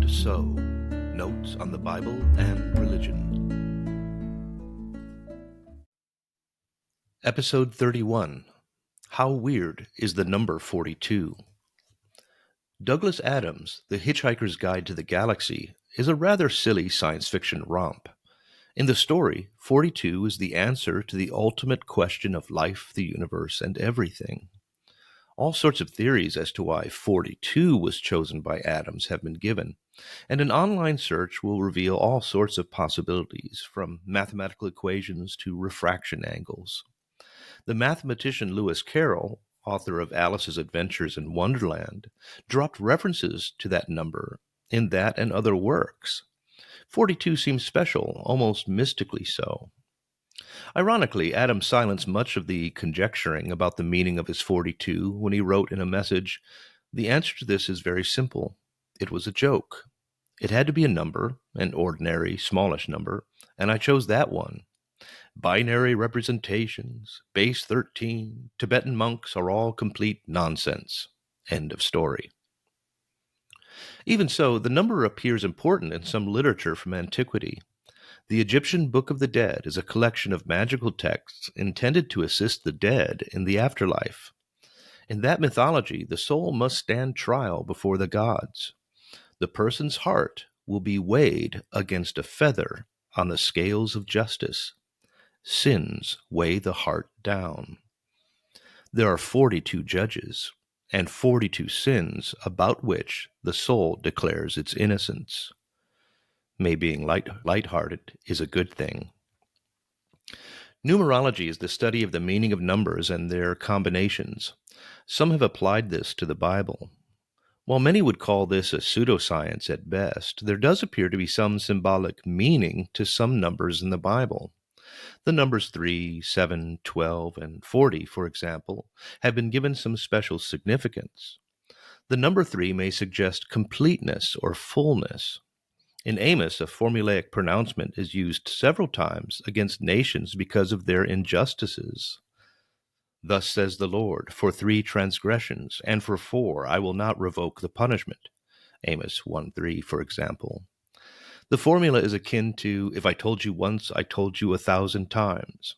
And So, Notes on the Bible and Religion. Episode 31. How Weird is the Number 42? Douglas Adams' The Hitchhiker's Guide to the Galaxy is a rather silly science fiction romp. In the story, 42 is the answer to the ultimate question of life, the universe, and everything. All sorts of theories as to why 42 was chosen by Adams have been given, and an online search will reveal all sorts of possibilities, from mathematical equations to refraction angles. The mathematician Lewis Carroll, author of Alice's Adventures in Wonderland, dropped references to that number in that and other works. 42 seems special, almost mystically so. Ironically, Adams silenced much of the conjecturing about the meaning of his 42 when he wrote in a message, "The answer to this is very simple. It was a joke. It had to be a number, an ordinary, smallish number, and I chose that one. Binary representations, base 13, Tibetan monks are all complete nonsense." End of story. Even so, the number appears important in some literature from antiquity. The Egyptian Book of the Dead is a collection of magical texts intended to assist the dead in the afterlife. In that mythology, the soul must stand trial before the gods. The person's heart will be weighed against a feather on the scales of justice. Sins weigh the heart down. There are 42 judges, and 42 sins about which the soul declares its innocence. May being lighthearted is a good thing. Numerology is the study of the meaning of numbers and their combinations. Some have applied this to the Bible. While many would call this a pseudoscience at best, there does appear to be some symbolic meaning to some numbers in the Bible. The numbers 3, 7, 12, and 40, for example, have been given some special significance. The number 3 may suggest completeness or fullness. In Amos, a formulaic pronouncement is used several times against nations because of their injustices. "Thus says the Lord, for 3 transgressions, and for 4 I will not revoke the punishment." Amos 1:3, for example. The formula is akin to, "If I told you once, I told you 1,000 times."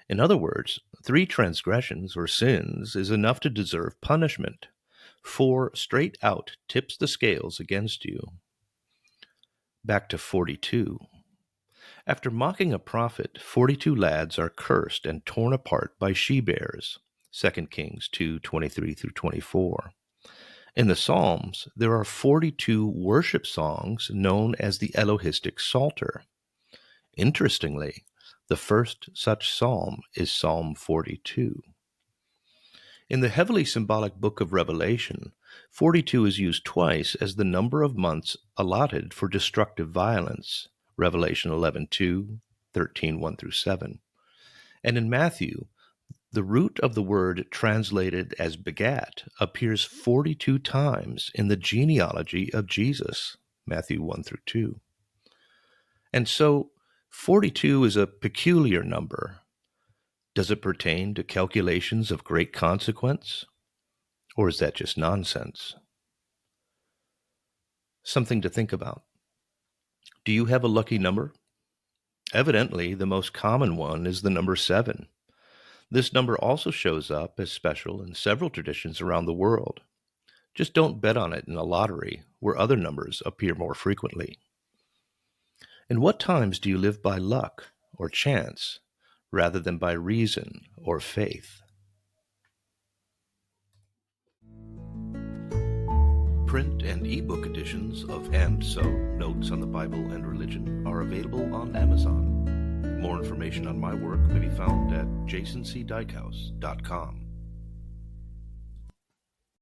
In other words, 3 transgressions or sins is enough to deserve punishment. 4 straight out tips the scales against you. Back to 42. After mocking a prophet, 42 lads are cursed and torn apart by she-bears. 2 Kings 2:23-24. In the Psalms, there are 42 worship songs known as the Elohistic Psalter. Interestingly, the first such psalm is Psalm 42. In the heavily symbolic book of Revelation, 42 is used twice as the number of months allotted for destructive violence, Revelation 11:2, 13:1-7. And in Matthew, the root of the word translated as begat appears 42 times in the genealogy of Jesus, Matthew 1-2. And so, 42 is a peculiar number. Does it pertain to calculations of great consequence? Or is that just nonsense? Something to think about. Do you have a lucky number? Evidently, the most common one is the number 7. This number also shows up as special in several traditions around the world. Just don't bet on it in a lottery, where other numbers appear more frequently. In what times do you live by luck or chance, rather than by reason or faith? Print and ebook editions of And So, Notes on the Bible and Religion are available on Amazon. More information on my work may be found at jasoncdikehouse.com.